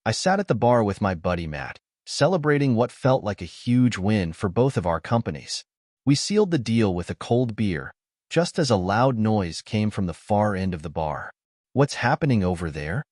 I sat at the bar with my buddy Matt, celebrating what felt like a huge win for both of our companies. We sealed the deal with a cold beer, just as a loud noise came from the far end of the bar. "What's happening over there?"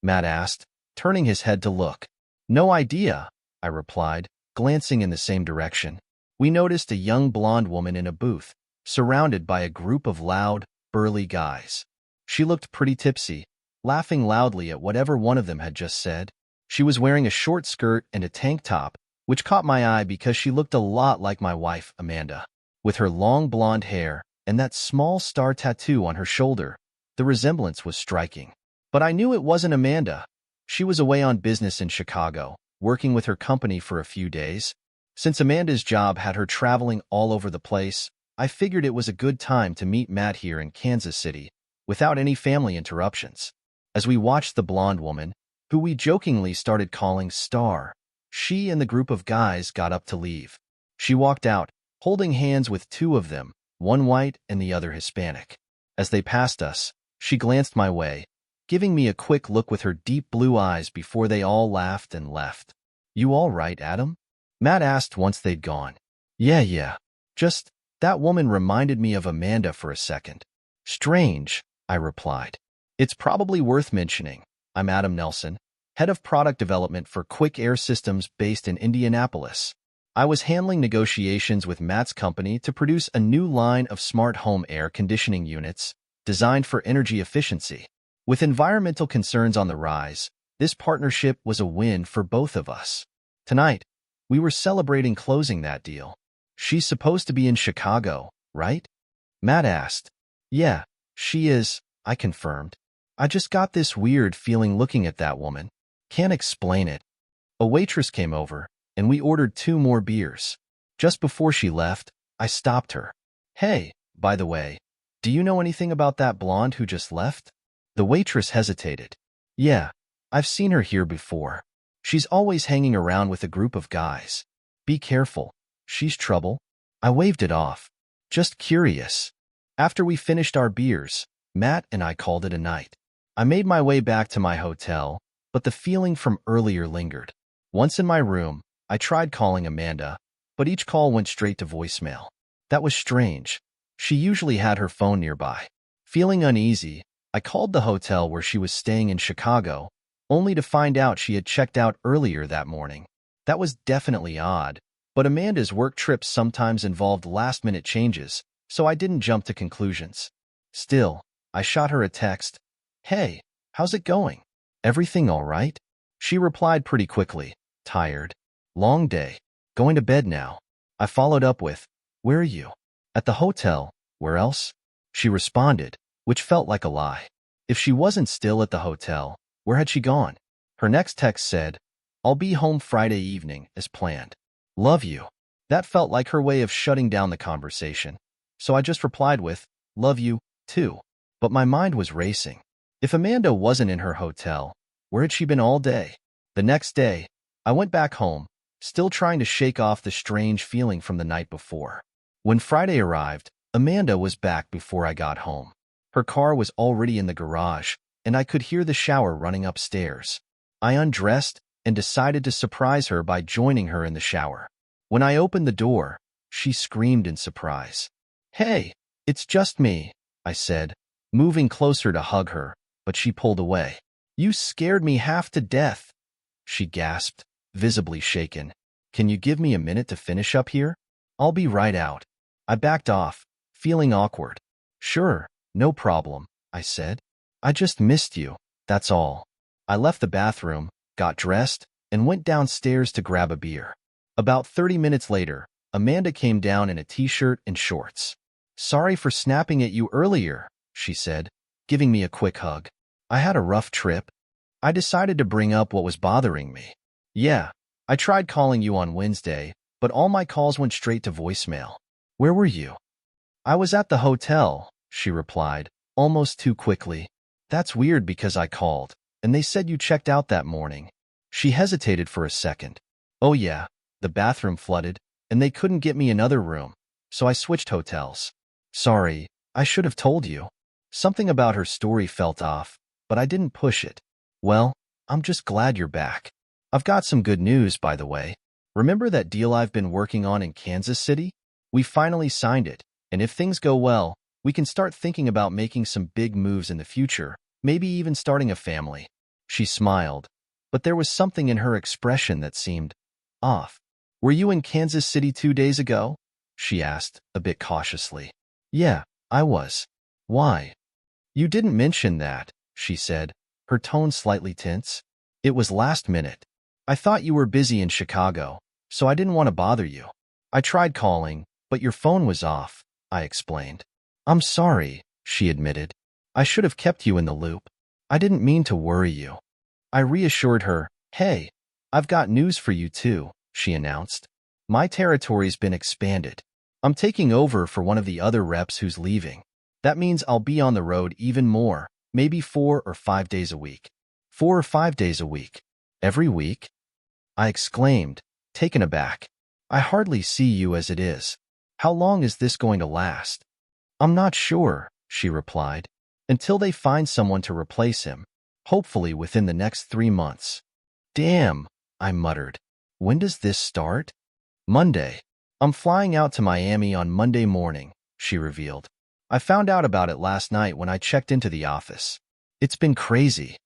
Matt asked, turning his head to look. "No idea," I replied, glancing in the same direction. We noticed a young blonde woman in a booth, surrounded by a group of loud, burly guys. She looked pretty tipsy, laughing loudly at whatever one of them had just said. She was wearing a short skirt and a tank top, which caught my eye because she looked a lot like my wife, Amanda. With her long blonde hair and that small star tattoo on her shoulder, the resemblance was striking. But I knew it wasn't Amanda. She was away on business in Chicago, working with her company for a few days. Since Amanda's job had her traveling all over the place, I figured it was a good time to meet Matt here in Kansas City, without any family interruptions. As we watched the blonde woman, who we jokingly started calling Star, she and the group of guys got up to leave. She walked out, holding hands with two of them, one white and the other Hispanic. As they passed us, she glanced my way, giving me a quick look with her deep blue eyes before they all laughed and left. "You all right, Adam?" Matt asked once they'd gone. Yeah. Just, that woman reminded me of Amanda for a second." "Strange," I replied. "It's probably worth mentioning. I'm Adam Nelson, head of product development for Quick Air Systems based in Indianapolis. I was handling negotiations with Matt's company to produce a new line of smart home air conditioning units designed for energy efficiency. With environmental concerns on the rise, this partnership was a win for both of us. Tonight, we were celebrating closing that deal." "She's supposed to be in Chicago, right?" Matt asked. "Yeah, she is," I confirmed. "I just got this weird feeling looking at that woman. Can't explain it." A waitress came over, and we ordered 2 more beers. Just before she left, I stopped her. "Hey, by the way, do you know anything about that blonde who just left?" The waitress hesitated. "Yeah, I've seen her here before. She's always hanging around with a group of guys. Be careful, she's trouble." I waved it off. "Just curious." After we finished our beers, Matt and I called it a night. I made my way back to my hotel, but the feeling from earlier lingered. Once in my room, I tried calling Amanda, but each call went straight to voicemail. That was strange. She usually had her phone nearby. Feeling uneasy, I called the hotel where she was staying in Chicago, only to find out she had checked out earlier that morning. That was definitely odd, but Amanda's work trips sometimes involved last-minute changes, so I didn't jump to conclusions. Still, I shot her a text. "Hey, how's it going? Everything all right?" She replied pretty quickly. "Tired. Long day. Going to bed now." I followed up with, "Where are you?" "At the hotel. Where else?" She responded, which felt like a lie. If she wasn't still at the hotel, where had she gone? Her next text said, "I'll be home Friday evening, as planned. Love you." That felt like her way of shutting down the conversation, so I just replied with, "Love you, too." But my mind was racing. If Amanda wasn't in her hotel, where had she been all day? The next day, I went back home, still trying to shake off the strange feeling from the night before. When Friday arrived, Amanda was back before I got home. Her car was already in the garage, and I could hear the shower running upstairs. I undressed and decided to surprise her by joining her in the shower. When I opened the door, she screamed in surprise. "Hey, it's just me," I said, moving closer to hug her, but she pulled away. "You scared me half to death," she gasped, visibly shaken. "Can you give me a minute to finish up here? I'll be right out." I backed off, feeling awkward. "Sure, no problem," I said. "I just missed you, that's all." I left the bathroom, got dressed, and went downstairs to grab a beer. About 30 minutes later, Amanda came down in a t-shirt and shorts. "Sorry for snapping at you earlier," she said, giving me a quick hug. "I had a rough trip." I decided to bring up what was bothering me. "Yeah, I tried calling you on Wednesday, but all my calls went straight to voicemail." "Where were you?" "I was at the hotel," she replied, almost too quickly. "That's weird because I called, and they said you checked out that morning." She hesitated for a second. "Oh yeah, the bathroom flooded, and they couldn't get me another room, so I switched hotels." "Sorry, I should have told you." Something about her story felt off, but I didn't push it. "Well, I'm just glad you're back. I've got some good news, by the way. Remember that deal I've been working on in Kansas City? We finally signed it, and if things go well, we can start thinking about making some big moves in the future, maybe even starting a family. She smiled, but there was something in her expression that seemed off. Were you in Kansas City 2 days ago? She asked, a bit cautiously. Yeah, I was. Why? You didn't mention that, she said, her tone slightly tense. It was last minute. I thought you were busy in Chicago, so I didn't want to bother you. I tried calling, but your phone was off, I explained. I'm sorry, she admitted. I should have kept you in the loop. I didn't mean to worry you. I reassured her. Hey, I've got news for you too, she announced. My territory's been expanded. I'm taking over for one of the other reps who's leaving. That means I'll be on the road even more, maybe 4 or 5 days a week. 4 or 5 days a week? Every week? I exclaimed, taken aback. I hardly see you as it is. How long is this going to last? I'm not sure, she replied, until they find someone to replace him, hopefully within the next 3 months. Damn, I muttered. When does this start? Monday. I'm flying out to Miami on Monday morning, she revealed. I found out about it last night when I checked into the office. It's been crazy.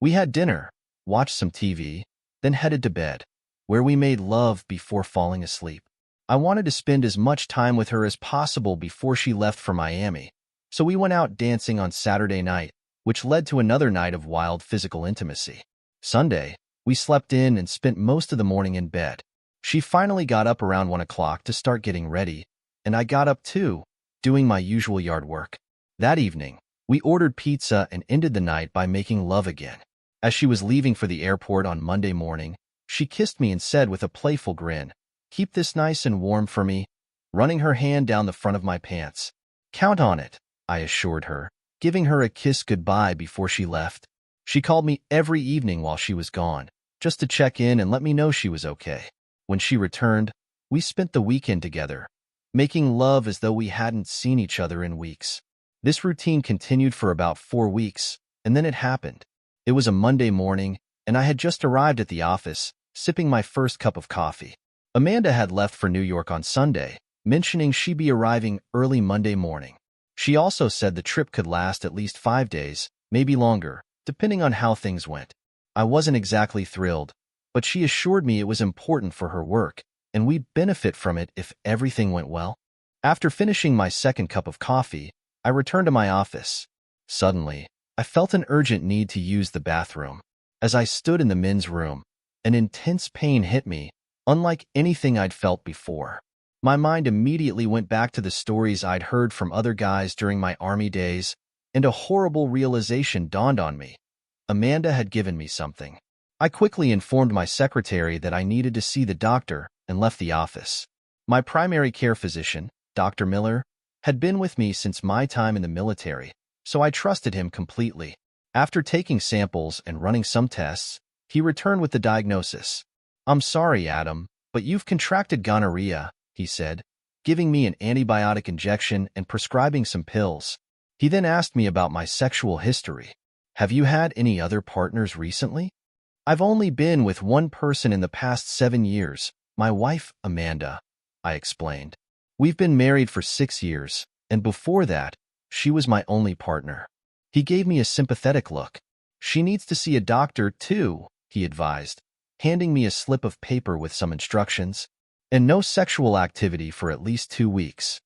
We had dinner, watched some TV, then headed to bed, where we made love before falling asleep. I wanted to spend as much time with her as possible before she left for Miami, so we went out dancing on Saturday night, which led to another night of wild physical intimacy. Sunday, we slept in and spent most of the morning in bed. She finally got up around 1 o'clock to start getting ready, and I got up too, doing my usual yard work. That evening, we ordered pizza and ended the night by making love again. As she was leaving for the airport on Monday morning, she kissed me and said with a playful grin, "Keep this nice and warm for me," running her hand down the front of my pants. "Count on it," I assured her, giving her a kiss goodbye before she left. She called me every evening while she was gone, just to check in and let me know she was okay. When she returned, we spent the weekend together, making love as though we hadn't seen each other in weeks. This routine continued for about 4 weeks, and then it happened. It was a Monday morning, and I had just arrived at the office, sipping my first cup of coffee. Amanda had left for New York on Sunday, mentioning she'd be arriving early Monday morning. She also said the trip could last at least 5 days, maybe longer, depending on how things went. I wasn't exactly thrilled, but she assured me it was important for her work, and we'd benefit from it if everything went well. After finishing my second cup of coffee, I returned to my office. Suddenly, I felt an urgent need to use the bathroom. As I stood in the men's room, an intense pain hit me, unlike anything I'd felt before. My mind immediately went back to the stories I'd heard from other guys during my Army days, and a horrible realization dawned on me. Amanda had given me something. I quickly informed my secretary that I needed to see the doctor and left the office. My primary care physician, Dr. Miller, had been with me since my time in the military, so I trusted him completely. After taking samples and running some tests, he returned with the diagnosis. "I'm sorry, Adam, but you've contracted gonorrhea," he said, giving me an antibiotic injection and prescribing some pills. He then asked me about my sexual history. "Have you had any other partners recently?" "I've only been with one person in the past 7 years, my wife, Amanda," I explained. "We've been married for 6 years, and before that, she was my only partner." He gave me a sympathetic look. "She needs to see a doctor, too," he advised, handing me a slip of paper with some instructions. "And no sexual activity for at least 2 weeks.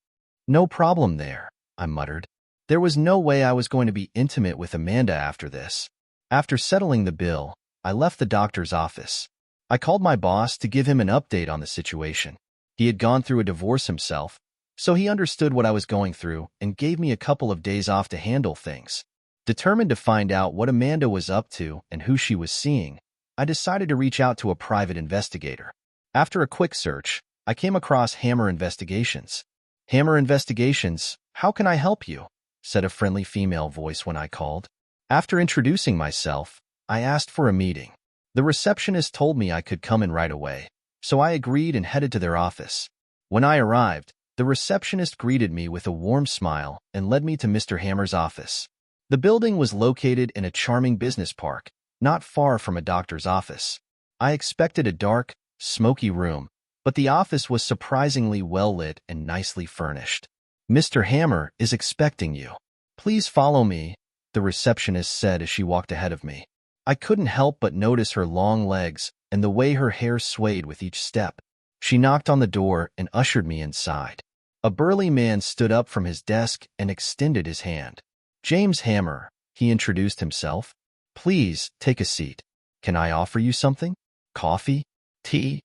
"No problem there," I muttered. There was no way I was going to be intimate with Amanda after this. After settling the bill, I left the doctor's office. I called my boss to give him an update on the situation. He had gone through a divorce himself, so he understood what I was going through and gave me a couple of days off to handle things. Determined to find out what Amanda was up to and who she was seeing, I decided to reach out to a private investigator. After a quick search, I came across Hammer Investigations. "Hammer Investigations, how can I help you?" said a friendly female voice when I called. After introducing myself, I asked for a meeting. The receptionist told me I could come in right away, so I agreed and headed to their office. When I arrived, the receptionist greeted me with a warm smile and led me to Mr. Hammer's office. The building was located in a charming business park, not far from a doctor's office. I expected a dark, smoky room, but the office was surprisingly well lit and nicely furnished. "Mr. Hammer is expecting you. Please follow me," the receptionist said as she walked ahead of me. I couldn't help but notice her long legs and the way her hair swayed with each step. She knocked on the door and ushered me inside. A burly man stood up from his desk and extended his hand. "James Hammer," he introduced himself. "Please take a seat. Can I offer you something? Coffee? Tea?"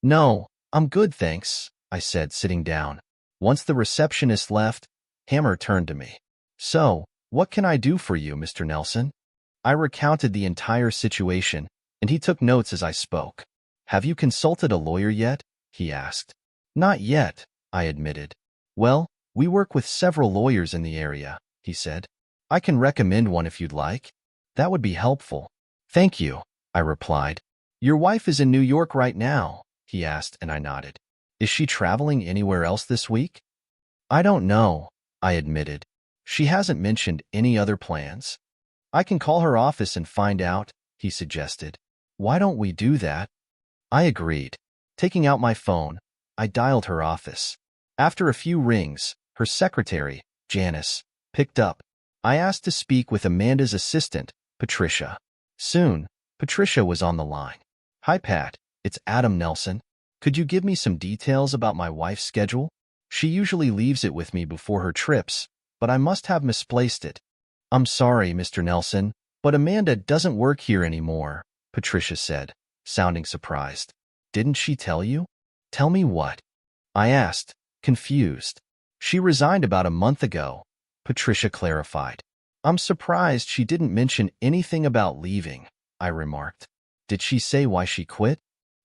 "No, I'm good, thanks," I said, sitting down. Once the receptionist left, Hammer turned to me. "So, what can I do for you, Mr. Nelson?" I recounted the entire situation, and he took notes as I spoke. "Have you consulted a lawyer yet?" he asked. "Not yet," I admitted. "Well, we work with several lawyers in the area," he said. "I can recommend one if you'd like. That would be helpful." "Thank you," I replied. "Your wife is in New York right now?" he asked, and I nodded. "Is she traveling anywhere else this week?" "I don't know," I admitted. "She hasn't mentioned any other plans." "I can call her office and find out," he suggested. "Why don't we do that?" I agreed. Taking out my phone, I dialed her office. After a few rings, her secretary, Janice, picked up. I asked to speak with Amanda's assistant, Patricia. Soon, Patricia was on the line. "Hi, Pat. It's Adam Nelson. Could you give me some details about my wife's schedule? She usually leaves it with me before her trips, but I must have misplaced it." "I'm sorry, Mr. Nelson, but Amanda doesn't work here anymore," Patricia said, sounding surprised. "Didn't she tell you?" "Tell me what?" I asked, confused. "She resigned about a month ago," Patricia clarified. "I'm surprised she didn't mention anything about leaving," I remarked. "Did she say why she quit?"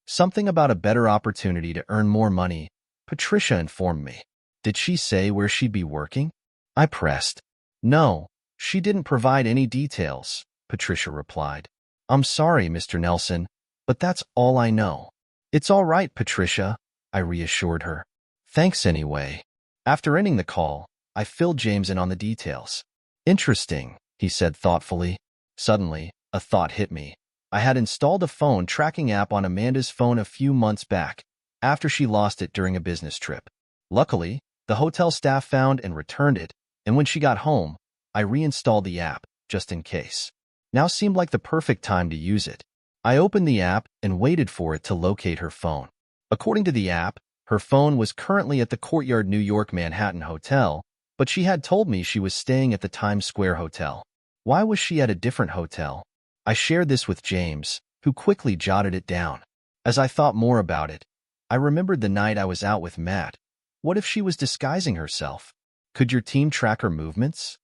"Something about a better opportunity to earn more money," Patricia informed me. "Did she say where she'd be working?" I pressed. "No, she didn't provide any details," Patricia replied. "I'm sorry, Mr. Nelson, but that's all I know." "It's all right, Patricia," I reassured her. "Thanks anyway." After ending the call, I filled James in on the details. "Interesting," he said thoughtfully. Suddenly, a thought hit me. I had installed a phone tracking app on Amanda's phone a few months back, after she lost it during a business trip. Luckily, the hotel staff found and returned it, and when she got home, I reinstalled the app, just in case. Now seemed like the perfect time to use it. I opened the app and waited for it to locate her phone. According to the app, her phone was currently at the Courtyard New York Manhattan Hotel, but she had told me she was staying at the Times Square Hotel. Why was she at a different hotel? I shared this with James, who quickly jotted it down. As I thought more about it, I remembered the night I was out with Matt. What if she was disguising herself? "Could your team track her movements?"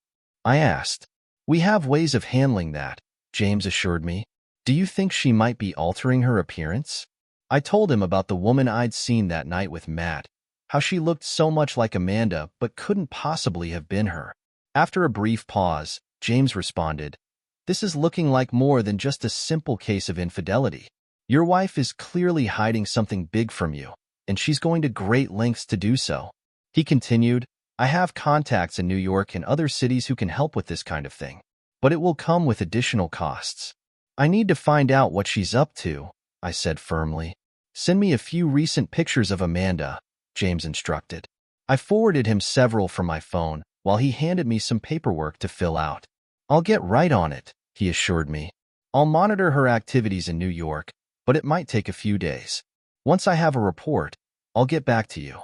I asked. "We have ways of handling that," James assured me. "Do you think she might be altering her appearance?" I told him about the woman I'd seen that night with Matt, how she looked so much like Amanda but couldn't possibly have been her. After a brief pause, James responded, "This is looking like more than just a simple case of infidelity. Your wife is clearly hiding something big from you, and she's going to great lengths to do so." He continued, "I have contacts in New York and other cities who can help with this kind of thing, but it will come with additional costs." "I need to find out what she's up to," I said firmly. "Send me a few recent pictures of Amanda," James instructed. I forwarded him several from my phone while he handed me some paperwork to fill out. "I'll get right on it," he assured me. "I'll monitor her activities in New York, but it might take a few days. Once I have a report, I'll get back to you."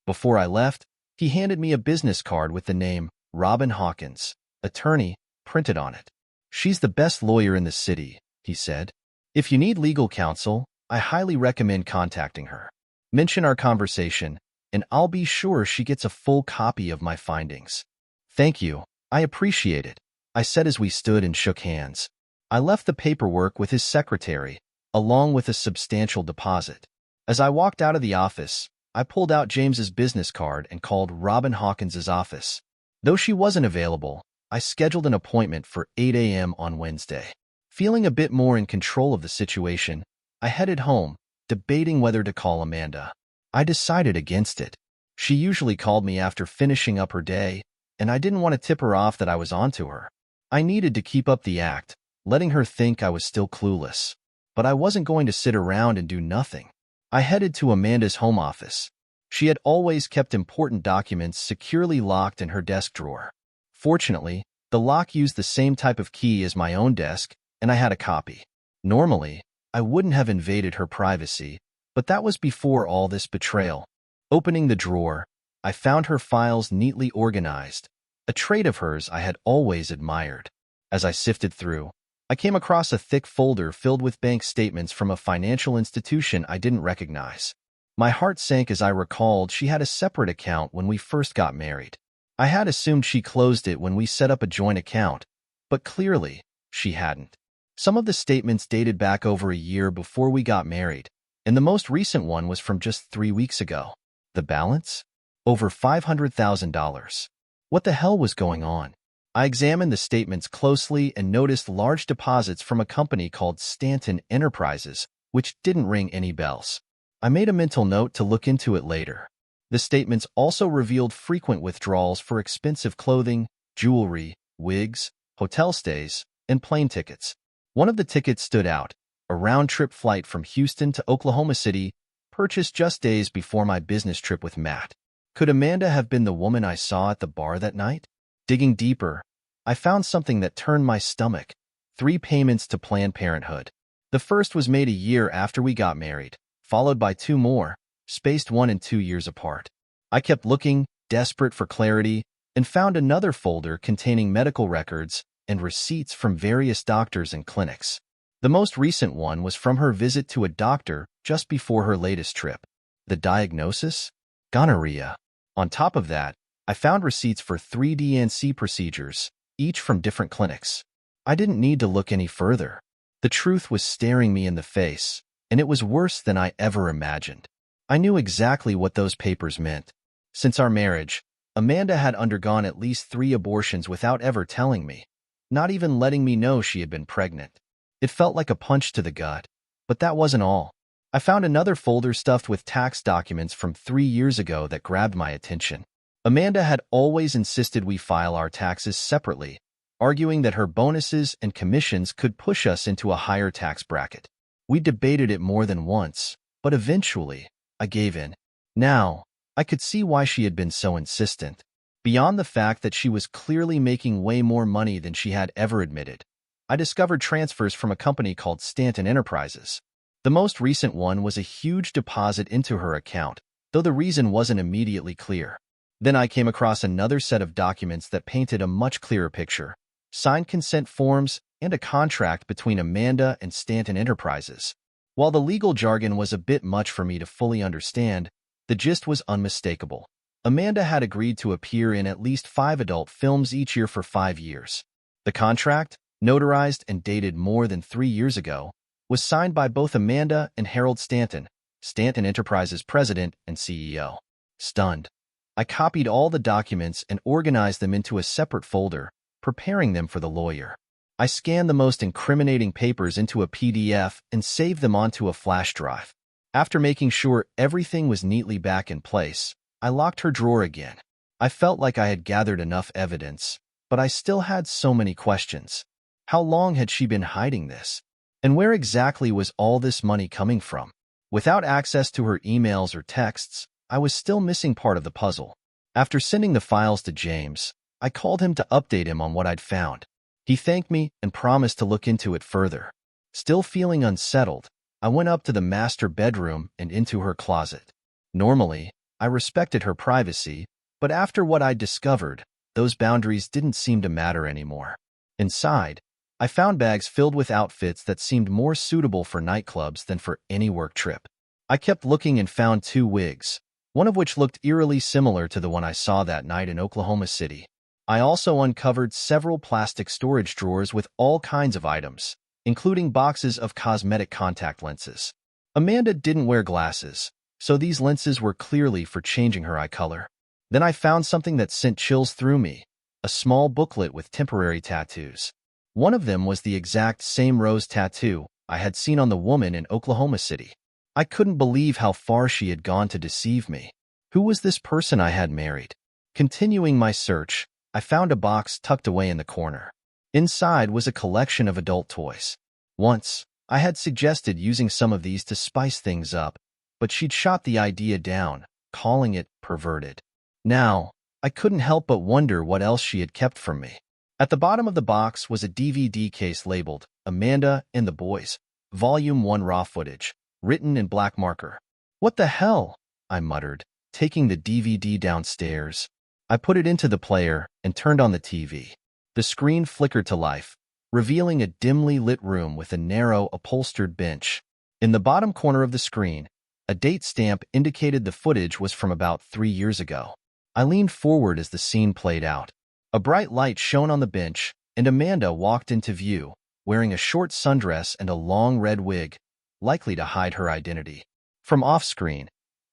Before I left, he handed me a business card with the name Robin Hawkins, attorney, printed on it. "She's the best lawyer in the city," he said. "If you need legal counsel, I highly recommend contacting her. Mention our conversation, and I'll be sure she gets a full copy of my findings." "Thank you. I appreciate it," I said as we stood and shook hands. I left the paperwork with his secretary, along with a substantial deposit. As I walked out of the office, I pulled out James's business card and called Robin Hawkins's office. Though she wasn't available, I scheduled an appointment for 8 a.m. on Wednesday. Feeling a bit more in control of the situation, I headed home, debating whether to call Amanda. I decided against it. She usually called me after finishing up her day, and I didn't want to tip her off that I was onto her. I needed to keep up the act, letting her think I was still clueless. But I wasn't going to sit around and do nothing. I headed to Amanda's home office. She had always kept important documents securely locked in her desk drawer. Fortunately, the lock used the same type of key as my own desk, and I had a copy. Normally, I wouldn't have invaded her privacy, but that was before all this betrayal. Opening the drawer, I found her files neatly organized, a trait of hers I had always admired. As I sifted through, I came across a thick folder filled with bank statements from a financial institution I didn't recognize. My heart sank as I recalled she had a separate account when we first got married. I had assumed she closed it when we set up a joint account, but clearly, she hadn't. Some of the statements dated back over a year before we got married, and the most recent one was from just 3 weeks ago. The balance? Over $500,000. What the hell was going on? I examined the statements closely and noticed large deposits from a company called Stanton Enterprises, which didn't ring any bells. I made a mental note to look into it later. The statements also revealed frequent withdrawals for expensive clothing, jewelry, wigs, hotel stays, and plane tickets. One of the tickets stood out, a round-trip flight from Houston to Oklahoma City, purchased just days before my business trip with Matt. Could Amanda have been the woman I saw at the bar that night? Digging deeper, I found something that turned my stomach. 3 payments to Planned Parenthood. The first was made a year after we got married, followed by 2 more, spaced 1 and 2 years apart. I kept looking, desperate for clarity, and found another folder containing medical records and receipts from various doctors and clinics. The most recent one was from her visit to a doctor just before her latest trip. The diagnosis? Gonorrhea. On top of that, I found receipts for 3 D&C procedures, each from different clinics. I didn't need to look any further. The truth was staring me in the face, and it was worse than I ever imagined. I knew exactly what those papers meant. Since our marriage, Amanda had undergone at least 3 abortions without ever telling me, not even letting me know she had been pregnant. It felt like a punch to the gut, but that wasn't all. I found another folder stuffed with tax documents from 3 years ago that grabbed my attention. Amanda had always insisted we file our taxes separately, arguing that her bonuses and commissions could push us into a higher tax bracket. We debated it more than once, but eventually, I gave in. Now, I could see why she had been so insistent. Beyond the fact that she was clearly making way more money than she had ever admitted, I discovered transfers from a company called Stanton Enterprises. The most recent one was a huge deposit into her account, though the reason wasn't immediately clear. Then I came across another set of documents that painted a much clearer picture: signed consent forms and a contract between Amanda and Stanton Enterprises. While the legal jargon was a bit much for me to fully understand, the gist was unmistakable. Amanda had agreed to appear in at least 5 adult films each year for 5 years. The contract, notarized and dated more than 3 years ago, was signed by both Amanda and Harold Stanton, Stanton Enterprises president and CEO. Stunned, I copied all the documents and organized them into a separate folder, preparing them for the lawyer. I scanned the most incriminating papers into a PDF and saved them onto a flash drive. After making sure everything was neatly back in place, I locked her drawer again. I felt like I had gathered enough evidence, but I still had so many questions. How long had she been hiding this? And where exactly was all this money coming from? Without access to her emails or texts, I was still missing part of the puzzle. After sending the files to James, I called him to update him on what I'd found. He thanked me and promised to look into it further. Still feeling unsettled, I went up to the master bedroom and into her closet. Normally, I respected her privacy, but after what I'd discovered, those boundaries didn't seem to matter anymore. Inside, I found bags filled with outfits that seemed more suitable for nightclubs than for any work trip. I kept looking and found 2 wigs, one of which looked eerily similar to the one I saw that night in Oklahoma City. I also uncovered several plastic storage drawers with all kinds of items, including boxes of cosmetic contact lenses. Amanda didn't wear glasses, so these lenses were clearly for changing her eye color. Then I found something that sent chills through me, a small booklet with temporary tattoos. One of them was the exact same rose tattoo I had seen on the woman in Oklahoma City. I couldn't believe how far she had gone to deceive me. Who was this person I had married? Continuing my search, I found a box tucked away in the corner. Inside was a collection of adult toys. Once, I had suggested using some of these to spice things up, but she'd shot the idea down, calling it perverted. Now, I couldn't help but wonder what else she had kept from me. At the bottom of the box was a DVD case labeled Amanda and the Boys, Volume 1 Raw Footage, written in black marker. "What the hell?" I muttered, taking the DVD downstairs. I put it into the player and turned on the TV. The screen flickered to life, revealing a dimly lit room with a narrow, upholstered bench. In the bottom corner of the screen, a date stamp indicated the footage was from about 3 years ago. I leaned forward as the scene played out. A bright light shone on the bench, and Amanda walked into view, wearing a short sundress and a long red wig, likely to hide her identity. From off-screen,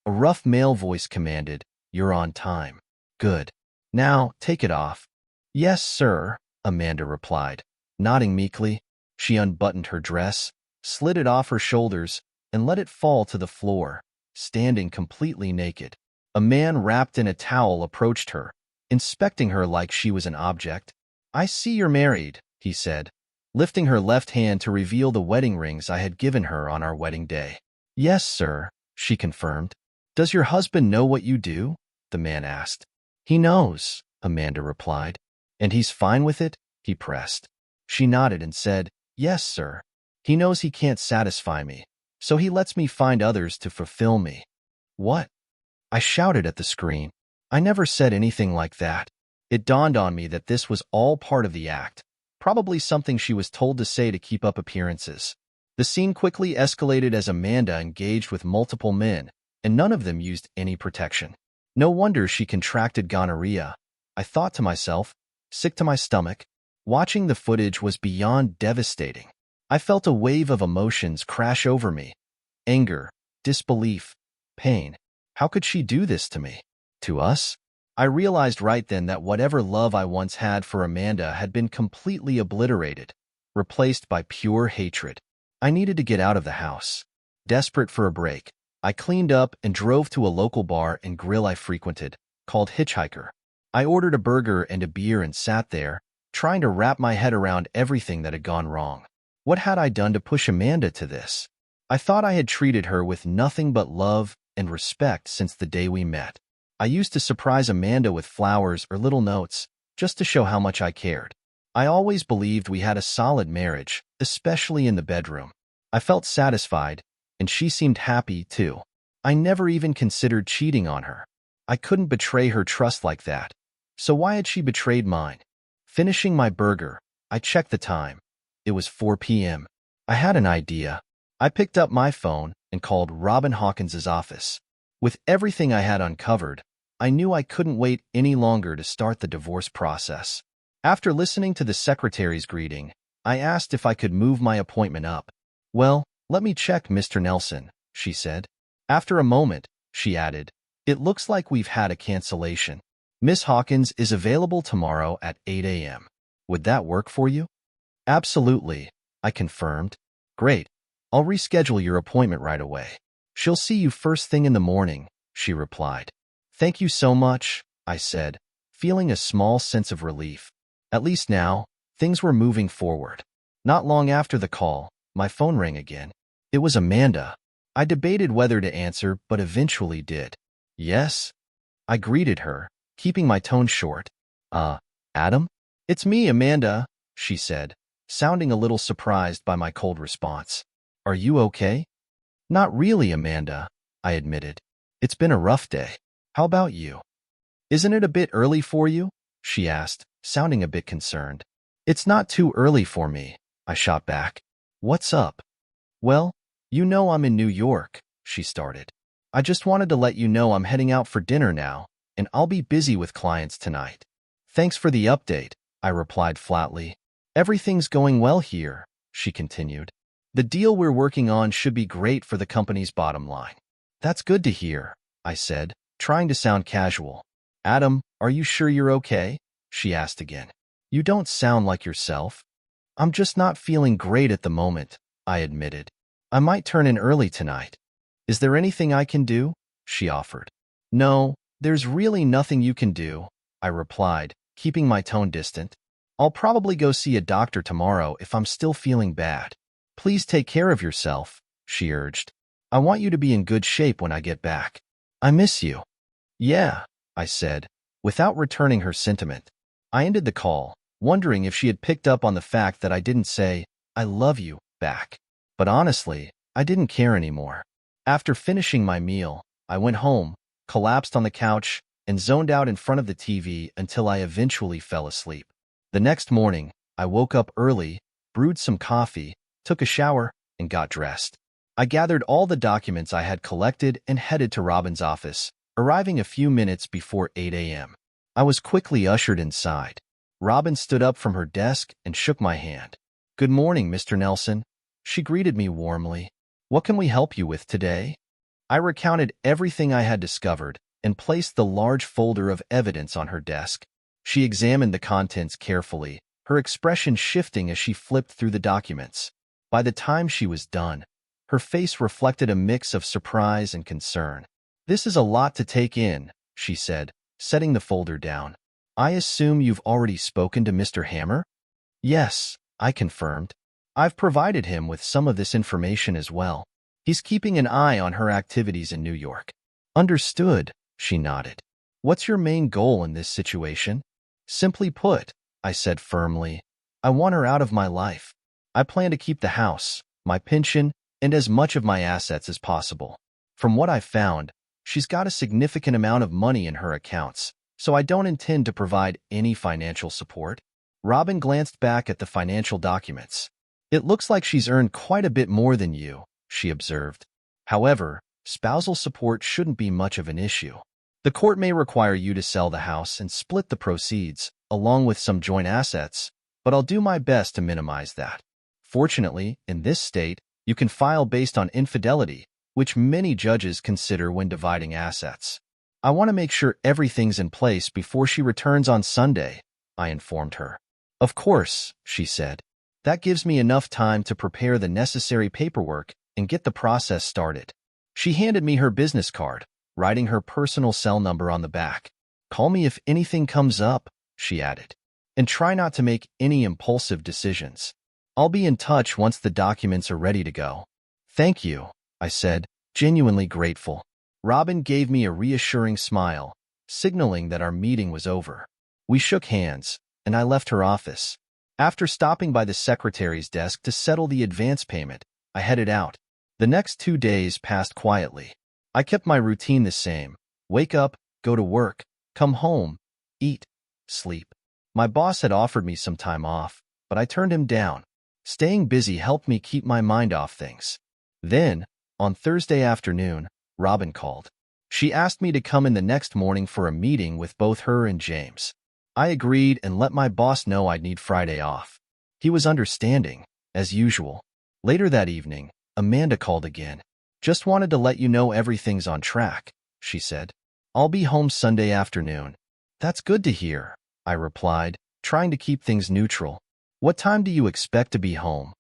a rough male voice commanded, "You're on time." "Good. Now, take it off." "Yes, sir," Amanda replied. Nodding meekly, she unbuttoned her dress, slid it off her shoulders, and let it fall to the floor, standing completely naked. A man wrapped in a towel approached her, inspecting her like she was an object. "I see you're married," he said, lifting her left hand to reveal the wedding rings I had given her on our wedding day. "Yes, sir," she confirmed. "Does your husband know what you do?" the man asked. "He knows," Amanda replied. "And he's fine with it?" he pressed. She nodded and said, "Yes, sir. He knows he can't satisfy me, so he lets me find others to fulfill me." "What?" I shouted at the screen. I never said anything like that. It dawned on me that this was all part of the act, probably something she was told to say to keep up appearances. The scene quickly escalated as Amanda engaged with multiple men, and none of them used any protection. No wonder she contracted gonorrhea, I thought to myself, sick to my stomach. Watching the footage was beyond devastating. I felt a wave of emotions crash over me. Anger, disbelief, pain. How could she do this to me? To us? I realized right then that whatever love I once had for Amanda had been completely obliterated, replaced by pure hatred. I needed to get out of the house. Desperate for a break, I cleaned up and drove to a local bar and grill I frequented, called Hitchhiker. I ordered a burger and a beer and sat there, trying to wrap my head around everything that had gone wrong. What had I done to push Amanda to this? I thought I had treated her with nothing but love and respect since the day we met. I used to surprise Amanda with flowers or little notes, just to show how much I cared. I always believed we had a solid marriage, especially in the bedroom. I felt satisfied, and she seemed happy, too. I never even considered cheating on her. I couldn't betray her trust like that. So why had she betrayed mine? Finishing my burger, I checked the time. It was 4 p.m. I had an idea. I picked up my phone and called Robin Hawkins's office. With everything I had uncovered, I knew I couldn't wait any longer to start the divorce process. After listening to the secretary's greeting, I asked if I could move my appointment up. "Well, let me check, Mr. Nelson," she said. After a moment, she added, "It looks like we've had a cancellation. Miss Hawkins is available tomorrow at 8 a.m. Would that work for you?" "Absolutely," I confirmed. "Great. I'll reschedule your appointment right away." "She'll see you first thing in the morning," she replied. "Thank you so much," I said, feeling a small sense of relief. At least now, things were moving forward. Not long after the call, my phone rang again. It was Amanda. I debated whether to answer, but eventually did. "Yes?" I greeted her, keeping my tone short. Adam?" "It's me, Amanda," she said, sounding a little surprised by my cold response. "Are you okay?" "Not really, Amanda," I admitted. "It's been a rough day. How about you?" "Isn't it a bit early for you?" she asked, sounding a bit concerned. "It's not too early for me," I shot back. "What's up?" "Well, you know I'm in New York," she started. "I just wanted to let you know I'm heading out for dinner now, and I'll be busy with clients tonight." "Thanks for the update," I replied flatly. "Everything's going well here," she continued. "The deal we're working on should be great for the company's bottom line." "That's good to hear," I said, trying to sound casual. "Adam, are you sure you're okay?" she asked again. "You don't sound like yourself." "I'm just not feeling great at the moment," I admitted. "I might turn in early tonight." "Is there anything I can do?" she offered. "No, there's really nothing you can do," I replied, keeping my tone distant. I'll probably go see a doctor tomorrow if I'm still feeling bad. Please take care of yourself, she urged. I want you to be in good shape when I get back. I miss you. Yeah, I said, without returning her sentiment. I ended the call, wondering if she had picked up on the fact that I didn't say, I love you, back. But honestly, I didn't care anymore. After finishing my meal, I went home, collapsed on the couch, and zoned out in front of the TV until I eventually fell asleep. The next morning, I woke up early, brewed some coffee, took a shower, and got dressed. I gathered all the documents I had collected and headed to Robin's office, arriving a few minutes before 8 a.m. I was quickly ushered inside. Robin stood up from her desk and shook my hand. Good morning, Mr. Nelson. She greeted me warmly. What can we help you with today? I recounted everything I had discovered and placed the large folder of evidence on her desk. She examined the contents carefully, her expression shifting as she flipped through the documents. By the time she was done, her face reflected a mix of surprise and concern. This is a lot to take in, she said, setting the folder down. I assume you've already spoken to Mr. Hammer? Yes, I confirmed. I've provided him with some of this information as well. He's keeping an eye on her activities in New York. Understood, she nodded. What's your main goal in this situation? Simply put, I said firmly, I want her out of my life. I plan to keep the house, my pension, and as much of my assets as possible. From what I've found, she's got a significant amount of money in her accounts, so I don't intend to provide any financial support. Robin glanced back at the financial documents. It looks like she's earned quite a bit more than you, she observed. However, spousal support shouldn't be much of an issue. The court may require you to sell the house and split the proceeds, along with some joint assets, but I'll do my best to minimize that. Fortunately, in this state, you can file based on infidelity, which many judges consider when dividing assets. I want to make sure everything's in place before she returns on Sunday, I informed her. Of course, she said. That gives me enough time to prepare the necessary paperwork and get the process started. She handed me her business card, writing her personal cell number on the back. Call me if anything comes up, she added. And try not to make any impulsive decisions. I'll be in touch once the documents are ready to go. Thank you, I said, genuinely grateful. Robin gave me a reassuring smile, signaling that our meeting was over. We shook hands, and I left her office. After stopping by the secretary's desk to settle the advance payment, I headed out. The next 2 days passed quietly. I kept my routine the same. Wake up, go to work, come home, eat, sleep. My boss had offered me some time off, but I turned him down. Staying busy helped me keep my mind off things. Then, on Thursday afternoon, Robin called. She asked me to come in the next morning for a meeting with both her and James. I agreed and let my boss know I'd need Friday off. He was understanding, as usual. Later that evening, Amanda called again. Just wanted to let you know everything's on track, she said. I'll be home Sunday afternoon. That's good to hear, I replied, trying to keep things neutral. What time do you expect to be home?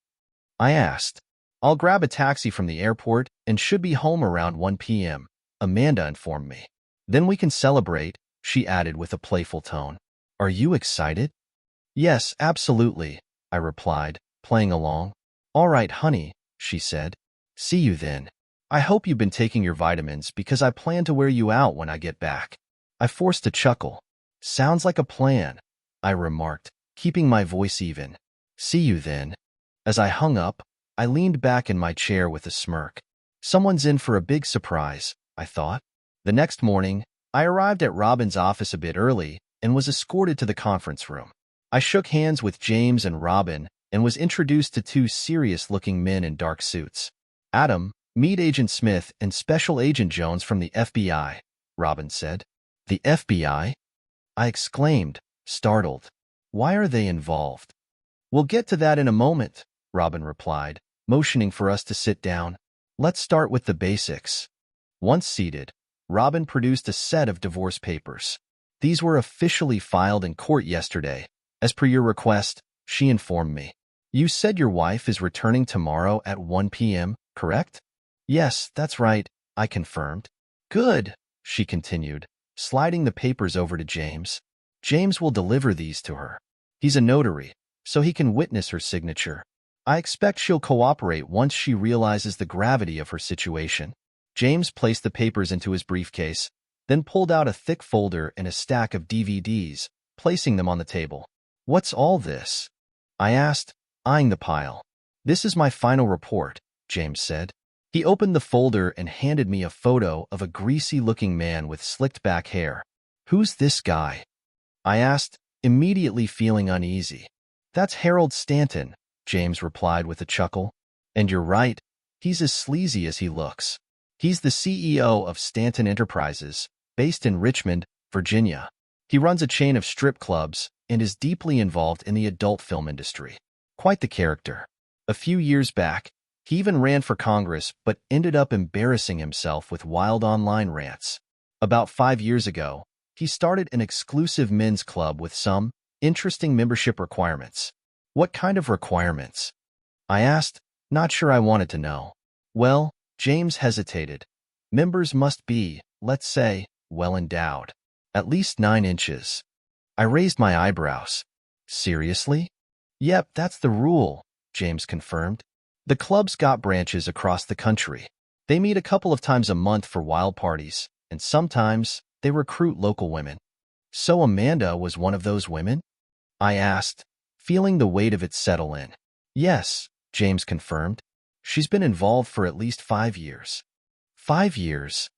I asked. I'll grab a taxi from the airport and should be home around 1 p.m., Amanda informed me. Then we can celebrate, she added with a playful tone. Are you excited? Yes, absolutely, I replied, playing along. All right, honey, she said. See you then. I hope you've been taking your vitamins because I plan to wear you out when I get back. I forced a chuckle. Sounds like a plan, I remarked, keeping my voice even. See you then. As I hung up, I leaned back in my chair with a smirk. Someone's in for a big surprise, I thought. The next morning, I arrived at Robin's office a bit early and was escorted to the conference room. I shook hands with James and Robin and was introduced to two serious-looking men in dark suits. Adam, meet Agent Smith and Special Agent Jones from the FBI, Robin said. The FBI? I exclaimed, startled. Why are they involved? We'll get to that in a moment, Robin replied, motioning for us to sit down. Let's start with the basics. Once seated, Robin produced a set of divorce papers. These were officially filed in court yesterday. As per your request, she informed me. You said your wife is returning tomorrow at 1 p.m., correct? Yes, that's right, I confirmed. Good, she continued, sliding the papers over to James. James will deliver these to her. He's a notary, so he can witness her signature. I expect she'll cooperate once she realizes the gravity of her situation. James placed the papers into his briefcase, then pulled out a thick folder and a stack of DVDs, placing them on the table. What's all this? I asked, eyeing the pile. This is my final report, James said. He opened the folder and handed me a photo of a greasy-looking man with slicked-back hair. Who's this guy? I asked, immediately feeling uneasy. That's Harold Stanton, James replied with a chuckle. And you're right, he's as sleazy as he looks. He's the CEO of Stanton Enterprises, based in Richmond, Virginia. He runs a chain of strip clubs and is deeply involved in the adult film industry. Quite the character. A few years back, he even ran for Congress but ended up embarrassing himself with wild online rants. About 5 years ago, he started an exclusive men's club with some interesting membership requirements. What kind of requirements? I asked, not sure I wanted to know. Well, James hesitated. Members must be, let's say, well endowed. At least 9 inches. I raised my eyebrows. Seriously? Yep, that's the rule, James confirmed. The club's got branches across the country. They meet a couple of times a month for wild parties, and sometimes they recruit local women. So Amanda was one of those women? I asked, feeling the weight of it settle in. Yes, James confirmed. She's been involved for at least 5 years. 5 years?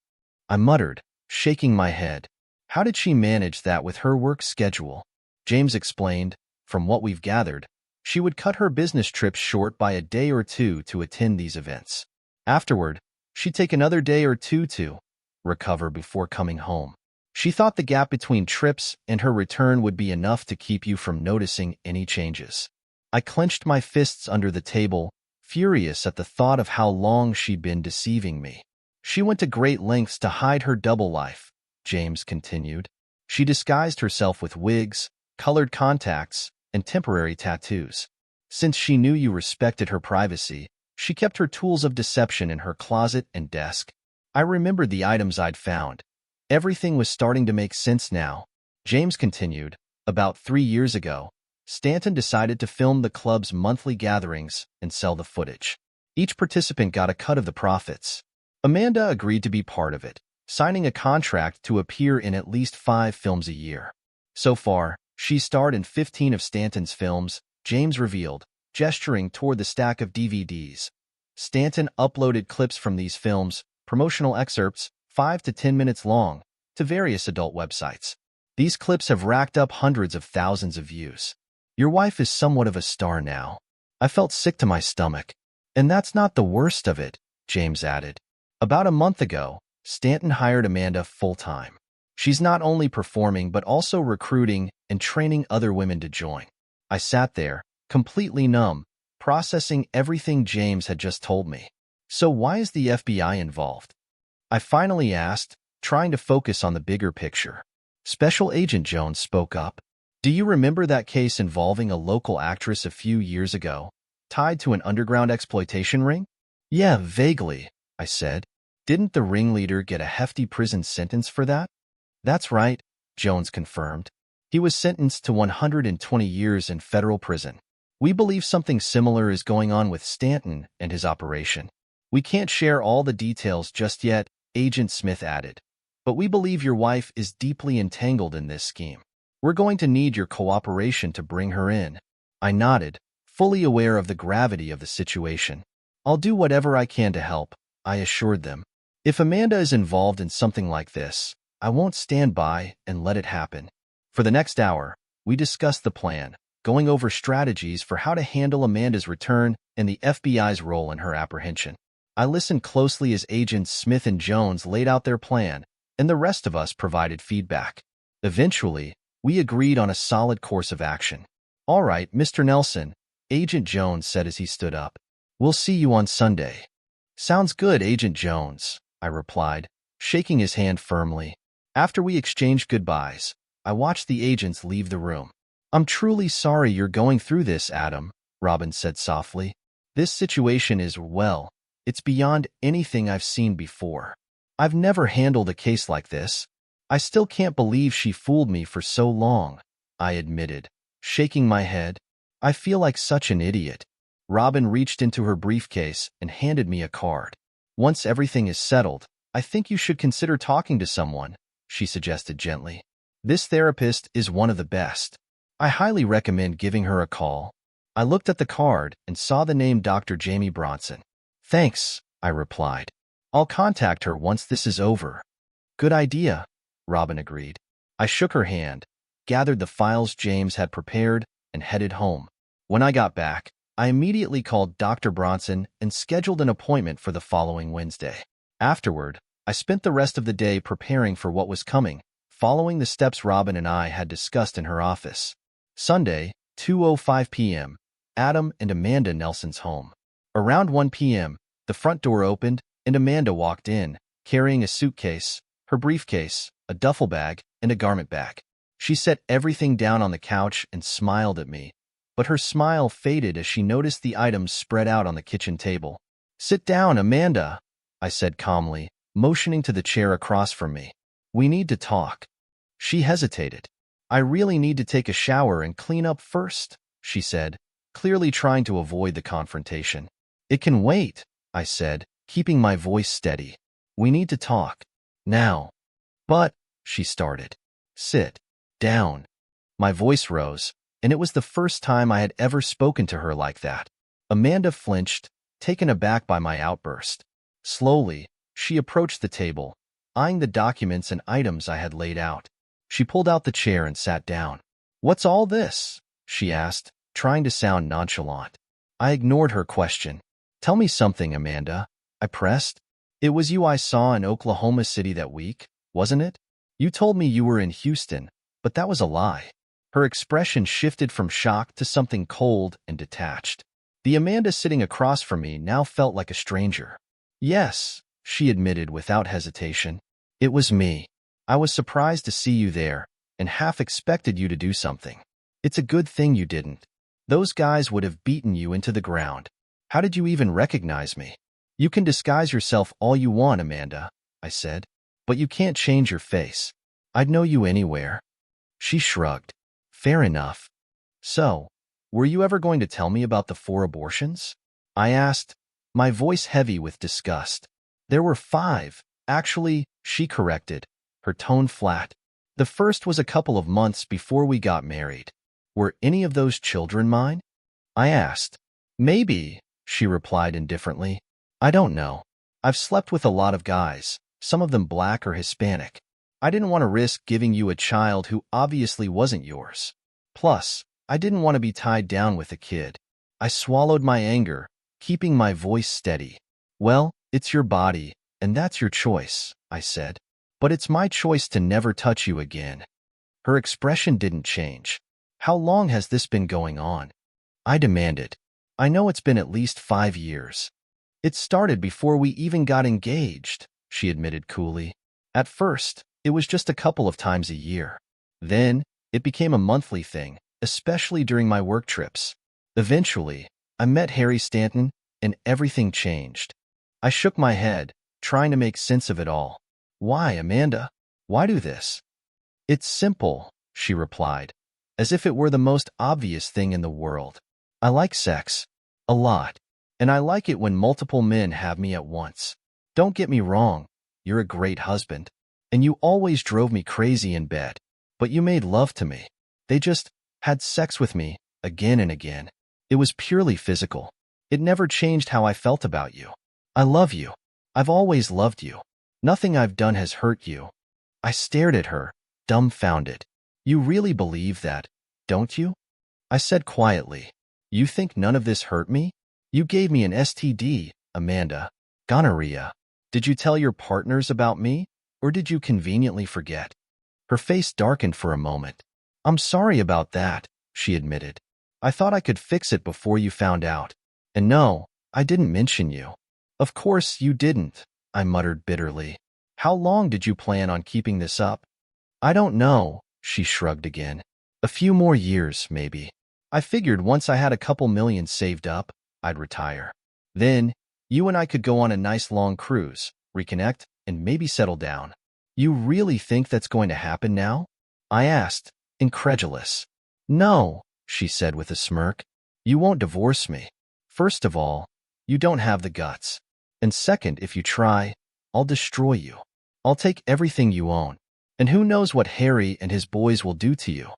I muttered, shaking my head. How did she manage that with her work schedule? James explained, from what we've gathered, she would cut her business trips short by a day or two to attend these events. Afterward, she'd take another day or two to recover before coming home. She thought the gap between trips and her return would be enough to keep you from noticing any changes. I clenched my fists under the table, furious at the thought of how long she'd been deceiving me. She went to great lengths to hide her double life, James continued. She disguised herself with wigs, colored contacts, and temporary tattoos. Since she knew you respected her privacy, she kept her tools of deception in her closet and desk. I remembered the items I'd found. Everything was starting to make sense now. James continued, about 3 years ago, Stanton decided to film the club's monthly gatherings and sell the footage. Each participant got a cut of the profits. Amanda agreed to be part of it, signing a contract to appear in at least 5 films a year. So far, she starred in 15 of Stanton's films, James revealed, gesturing toward the stack of DVDs. Stanton uploaded clips from these films, promotional excerpts, 5 to 10 minutes long, to various adult websites. These clips have racked up hundreds of thousands of views. Your wife is somewhat of a star now. I felt sick to my stomach. And that's not the worst of it, James added. About a month ago, Stanton hired Amanda full-time. She's not only performing but also recruiting and training other women to join. I sat there, completely numb, processing everything James had just told me. So why is the FBI involved? I finally asked, trying to focus on the bigger picture. Special Agent Jones spoke up. Do you remember that case involving a local actress a few years ago, tied to an underground exploitation ring? Yeah, vaguely, I said. Didn't the ringleader get a hefty prison sentence for that? That's right, Jones confirmed. He was sentenced to 120 years in federal prison. We believe something similar is going on with Stanton and his operation. We can't share all the details just yet, Agent Smith added. But we believe your wife is deeply entangled in this scheme. We're going to need your cooperation to bring her in. I nodded, fully aware of the gravity of the situation. I'll do whatever I can to help, I assured them. If Amanda is involved in something like this, I won't stand by and let it happen. For the next hour, we discussed the plan, going over strategies for how to handle Amanda's return and the FBI's role in her apprehension. I listened closely as Agents Smith and Jones laid out their plan, and the rest of us provided feedback. Eventually, we agreed on a solid course of action. All right, Mr. Nelson, Agent Jones said as he stood up. We'll see you on Sunday. Sounds good, Agent Jones, I replied, shaking his hand firmly. After we exchanged goodbyes, I watched the agents leave the room. I'm truly sorry you're going through this, Adam, Robin said softly. This situation is, well, it's beyond anything I've seen before. I've never handled a case like this. I still can't believe she fooled me for so long, I admitted, shaking my head. I feel like such an idiot. Robin reached into her briefcase and handed me a card. Once everything is settled, I think you should consider talking to someone, she suggested gently. This therapist is one of the best. I highly recommend giving her a call. I looked at the card and saw the name Dr. Jamie Bronson. Thanks, I replied. I'll contact her once this is over. Good idea, Robin agreed. I shook her hand, gathered the files James had prepared, and headed home. When I got back, I immediately called Dr. Bronson and scheduled an appointment for the following Wednesday. Afterward, I spent the rest of the day preparing for what was coming, following the steps Robin and I had discussed in her office. Sunday, 2:05 p.m., Adam and Amanda Nelson's home. Around 1 p.m., the front door opened, and Amanda walked in, carrying a suitcase, her briefcase, a duffel bag, and a garment bag. She set everything down on the couch and smiled at me, but her smile faded as she noticed the items spread out on the kitchen table. Sit down, Amanda, I said calmly, motioning to the chair across from me. We need to talk. She hesitated. I really need to take a shower and clean up first, she said, clearly trying to avoid the confrontation. It can wait, I said, keeping my voice steady. We need to talk. Now. But, she started. Sit down. My voice rose, and it was the first time I had ever spoken to her like that. Amanda flinched, taken aback by my outburst. Slowly, she approached the table, eyeing the documents and items I had laid out. She pulled out the chair and sat down. What's all this? She asked, trying to sound nonchalant. I ignored her question. Tell me something, Amanda, I pressed. It was you I saw in Oklahoma City that week, wasn't it? You told me you were in Houston, but that was a lie. Her expression shifted from shock to something cold and detached. The Amanda sitting across from me now felt like a stranger. Yes, she admitted without hesitation. It was me. I was surprised to see you there, and half expected you to do something. It's a good thing you didn't. Those guys would have beaten you into the ground. How did you even recognize me? You can disguise yourself all you want, Amanda, I said, but you can't change your face. I'd know you anywhere. She shrugged. Fair enough. So, were you ever going to tell me about the 4 abortions? I asked, my voice heavy with disgust. There were 5. Actually, she corrected, her tone flat. The first was a couple of months before we got married. Were any of those children mine? I asked. Maybe, she replied indifferently. I don't know. I've slept with a lot of guys, some of them black or Hispanic. I didn't want to risk giving you a child who obviously wasn't yours. Plus, I didn't want to be tied down with a kid. I swallowed my anger, keeping my voice steady. Well, it's your body, and that's your choice, I said. But it's my choice to never touch you again. Her expression didn't change. How long has this been going on? I demanded. I know it's been at least 5 years. It started before we even got engaged, she admitted coolly. At first, it was just a couple of times a year. Then, it became a monthly thing, especially during my work trips. Eventually, I met Harry Stanton, and everything changed. I shook my head, trying to make sense of it all. Why, Amanda? Why do this? It's simple, she replied, as if it were the most obvious thing in the world. I like sex. A lot. And I like it when multiple men have me at once. Don't get me wrong, you're a great husband. And you always drove me crazy in bed. But you made love to me. They just had sex with me, again and again. It was purely physical. It never changed how I felt about you. I love you. I've always loved you. Nothing I've done has hurt you. I stared at her, dumbfounded. You really believe that, don't you? I said quietly. You think none of this hurt me? You gave me an STD, Amanda. Gonorrhea. Did you tell your partners about me, or did you conveniently forget? Her face darkened for a moment. I'm sorry about that, she admitted. I thought I could fix it before you found out. And no, I didn't mention you. Of course you didn't, I muttered bitterly. How long did you plan on keeping this up? I don't know, she shrugged again. A few more years, maybe. I figured once I had a couple million saved up, I'd retire. Then, you and I could go on a nice long cruise, reconnect, and maybe settle down. You really think that's going to happen now? I asked, incredulous. No, she said with a smirk. You won't divorce me. First of all, you don't have the guts. And second, if you try, I'll destroy you. I'll take everything you own. And who knows what Harry and his boys will do to you.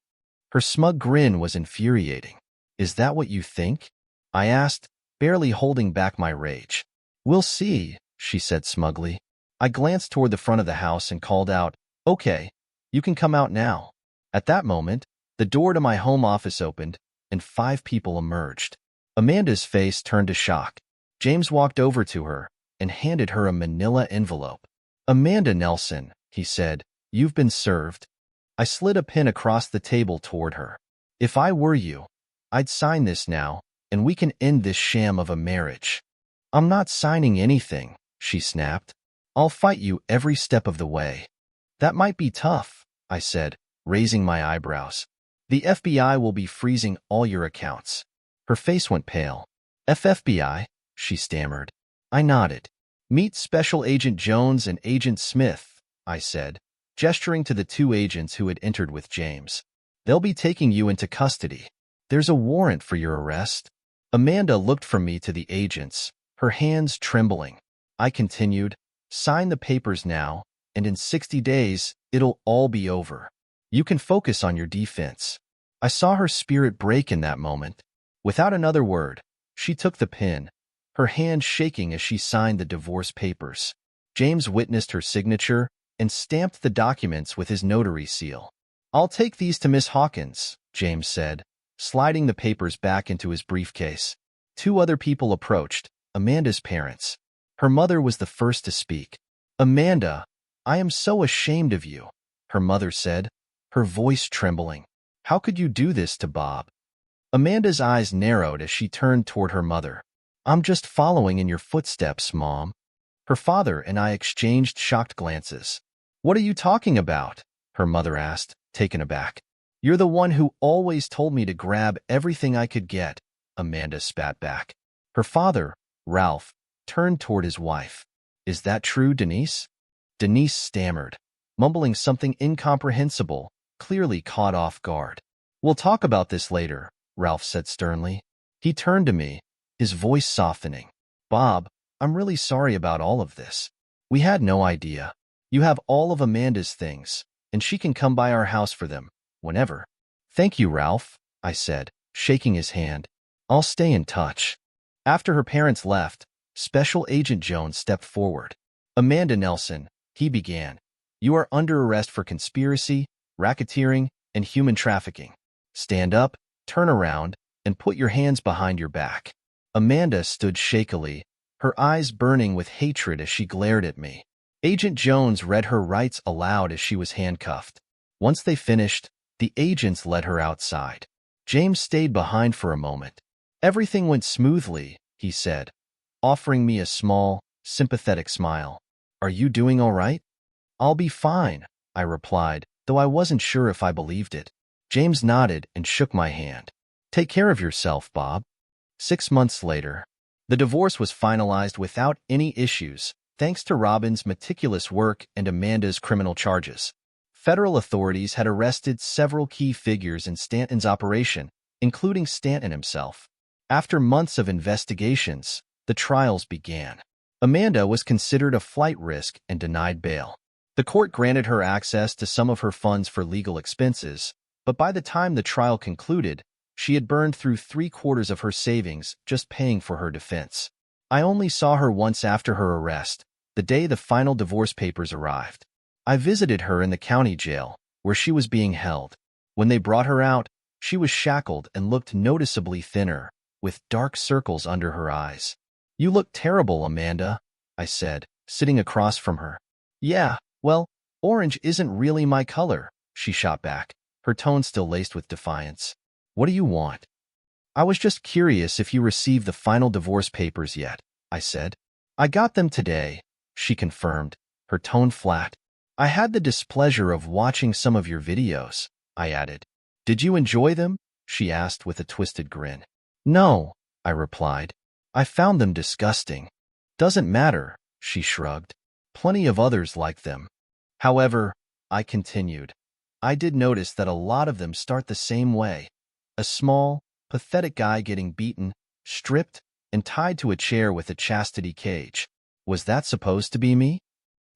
Her smug grin was infuriating. Is that what you think? I asked, barely holding back my rage. We'll see, she said smugly. I glanced toward the front of the house and called out, Okay, you can come out now. At that moment, the door to my home office opened, and 5 people emerged. Amanda's face turned to shock. James walked over to her and handed her a manila envelope. Amanda Nelson, he said, you've been served. I slid a pin across the table toward her. If I were you, I'd sign this now, and we can end this sham of a marriage. I'm not signing anything, she snapped. I'll fight you every step of the way. That might be tough, I said, raising my eyebrows. The FBI will be freezing all your accounts. Her face went pale. FBI? She stammered. I nodded. Meet Special Agent Jones and Agent Smith, I said, gesturing to the 2 agents who had entered with James. They'll be taking you into custody. There's a warrant for your arrest. Amanda looked from me to the agents, her hands trembling. I continued, sign the papers now, and in 60 days, it'll all be over. You can focus on your defense. I saw her spirit break in that moment. Without another word, she took the pen, her hand shaking as she signed the divorce papers. James witnessed her signature and stamped the documents with his notary seal. I'll take these to Miss Hawkins, James said, sliding the papers back into his briefcase. 2 other people approached, Amanda's parents. Her mother was the first to speak. Amanda, I am so ashamed of you, her mother said, her voice trembling. How could you do this to Bob? Amanda's eyes narrowed as she turned toward her mother. I'm just following in your footsteps, Mom. Her father and I exchanged shocked glances. What are you talking about? Her mother asked, taken aback. You're the one who always told me to grab everything I could get, Amanda spat back. Her father, Ralph, turned toward his wife. Is that true, Denise? Denise stammered, mumbling something incomprehensible, clearly caught off guard. We'll talk about this later, Ralph said sternly. He turned to me, his voice softening. Bob, I'm really sorry about all of this. We had no idea. You have all of Amanda's things, and she can come by our house for them, whenever. Thank you, Ralph, I said, shaking his hand. I'll stay in touch. After her parents left, Special Agent Jones stepped forward. Amanda Nelson, he began. You are under arrest for conspiracy, racketeering, and human trafficking. Stand up, turn around, and put your hands behind your back. Amanda stood shakily, her eyes burning with hatred as she glared at me. Agent Jones read her rights aloud as she was handcuffed. Once they finished, the agents led her outside. James stayed behind for a moment. Everything went smoothly, he said, offering me a small, sympathetic smile. Are you doing all right? I'll be fine, I replied, though I wasn't sure if I believed it. James nodded and shook my hand. Take care of yourself, Bob. 6 months later, the divorce was finalized without any issues, thanks to Robin's meticulous work and Amanda's criminal charges. Federal authorities had arrested several key figures in Stanton's operation, including Stanton himself. After months of investigations, the trials began. Amanda was considered a flight risk and denied bail. The court granted her access to some of her funds for legal expenses, but by the time the trial concluded, she had burned through 3/4 of her savings just paying for her defense. I only saw her once after her arrest, the day the final divorce papers arrived. I visited her in the county jail, where she was being held. When they brought her out, she was shackled and looked noticeably thinner, with dark circles under her eyes. You look terrible, Amanda, I said, sitting across from her. Yeah, well, orange isn't really my color, she shot back, her tone still laced with defiance. What do you want? I was just curious if you received the final divorce papers yet, I said. I got them today, she confirmed, her tone flat. I had the displeasure of watching some of your videos, I added. Did you enjoy them? She asked with a twisted grin. No, I replied. I found them disgusting. Doesn't matter, she shrugged. Plenty of others like them. However, I continued, I did notice that a lot of them start the same way. A small, pathetic guy getting beaten, stripped, and tied to a chair with a chastity cage. Was that supposed to be me?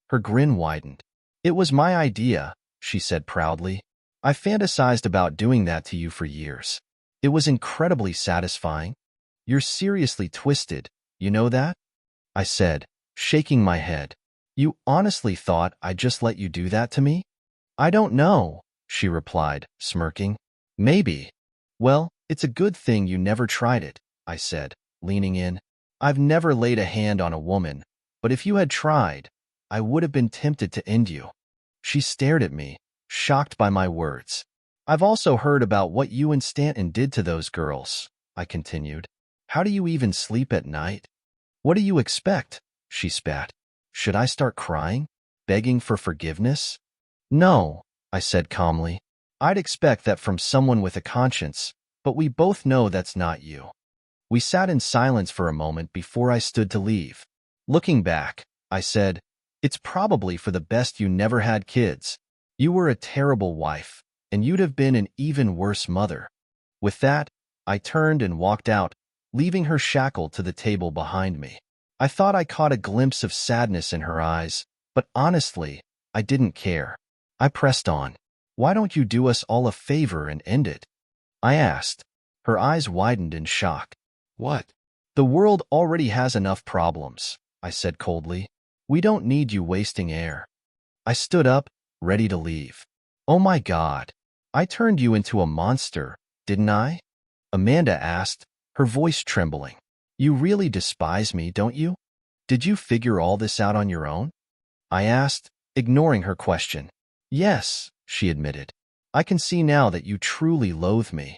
Her grin widened. It was my idea, she said proudly. I fantasized about doing that to you for years. It was incredibly satisfying. You're seriously twisted, you know that? I said, shaking my head. You honestly thought I'd just let you do that to me? I don't know, she replied, smirking. Maybe. Well, it's a good thing you never tried it, I said, leaning in. I've never laid a hand on a woman, but if you had tried, I would have been tempted to end you. She stared at me, shocked by my words. I've also heard about what you and Stanton did to those girls, I continued. How do you even sleep at night? What do you expect? She spat. Should I start crying? Begging for forgiveness? No, I said calmly. I'd expect that from someone with a conscience, but we both know that's not you. We sat in silence for a moment before I stood to leave. Looking back, I said, it's probably for the best you never had kids. You were a terrible wife, and you'd have been an even worse mother. With that, I turned and walked out, leaving her shackled to the table behind me. I thought I caught a glimpse of sadness in her eyes, but honestly, I didn't care. I pressed on. Why don't you do us all a favor and end it? I asked. Her eyes widened in shock. What? The world already has enough problems, I said coldly. We don't need you wasting air. I stood up, ready to leave. Oh my God. I turned you into a monster, didn't I? Amanda asked, her voice trembling. You really despise me, don't you? Did you figure all this out on your own? I asked, ignoring her question. Yes, she admitted. I can see now that you truly loathe me.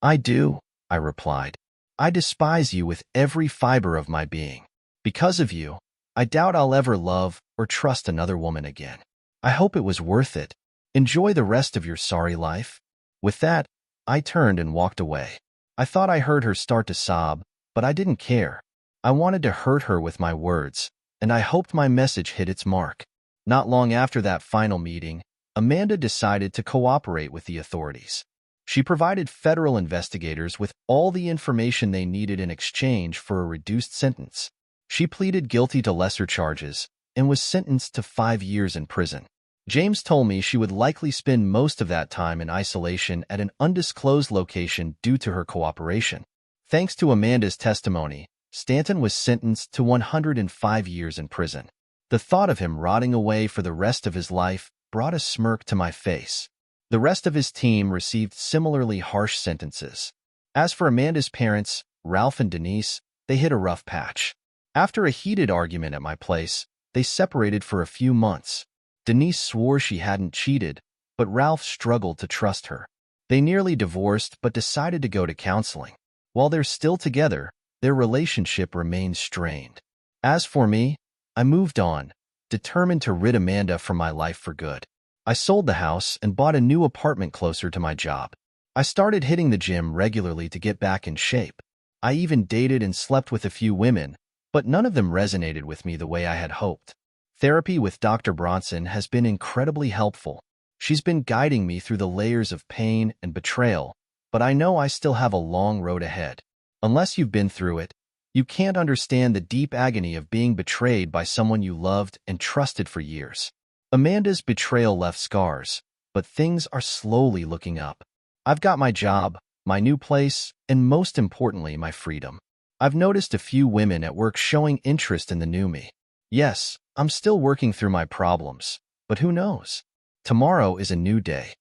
I do, I replied. I despise you with every fiber of my being. Because of you, I doubt I'll ever love or trust another woman again. I hope it was worth it. Enjoy the rest of your sorry life. With that, I turned and walked away. I thought I heard her start to sob, but I didn't care. I wanted to hurt her with my words, and I hoped my message hit its mark. Not long after that final meeting, Amanda decided to cooperate with the authorities. She provided federal investigators with all the information they needed in exchange for a reduced sentence. She pleaded guilty to lesser charges and was sentenced to 5 years in prison. James told me she would likely spend most of that time in isolation at an undisclosed location due to her cooperation. Thanks to Amanda's testimony, Stanton was sentenced to 105 years in prison. The thought of him rotting away for the rest of his life brought a smirk to my face. The rest of his team received similarly harsh sentences. As for Amanda's parents, Ralph and Denise, they hit a rough patch. After a heated argument at my place, they separated for a few months. Denise swore she hadn't cheated, but Ralph struggled to trust her. They nearly divorced but decided to go to counseling. While they're still together, their relationship remains strained. As for me, I moved on, determined to rid Amanda from my life for good. I sold the house and bought a new apartment closer to my job. I started hitting the gym regularly to get back in shape. I even dated and slept with a few women, but none of them resonated with me the way I had hoped. Therapy with Dr. Bronson has been incredibly helpful. She's been guiding me through the layers of pain and betrayal, but I know I still have a long road ahead. Unless you've been through it, you can't understand the deep agony of being betrayed by someone you loved and trusted for years. Amanda's betrayal left scars, but things are slowly looking up. I've got my job, my new place, and most importantly, my freedom. I've noticed a few women at work showing interest in the new me. Yes, I'm still working through my problems, but who knows? Tomorrow is a new day.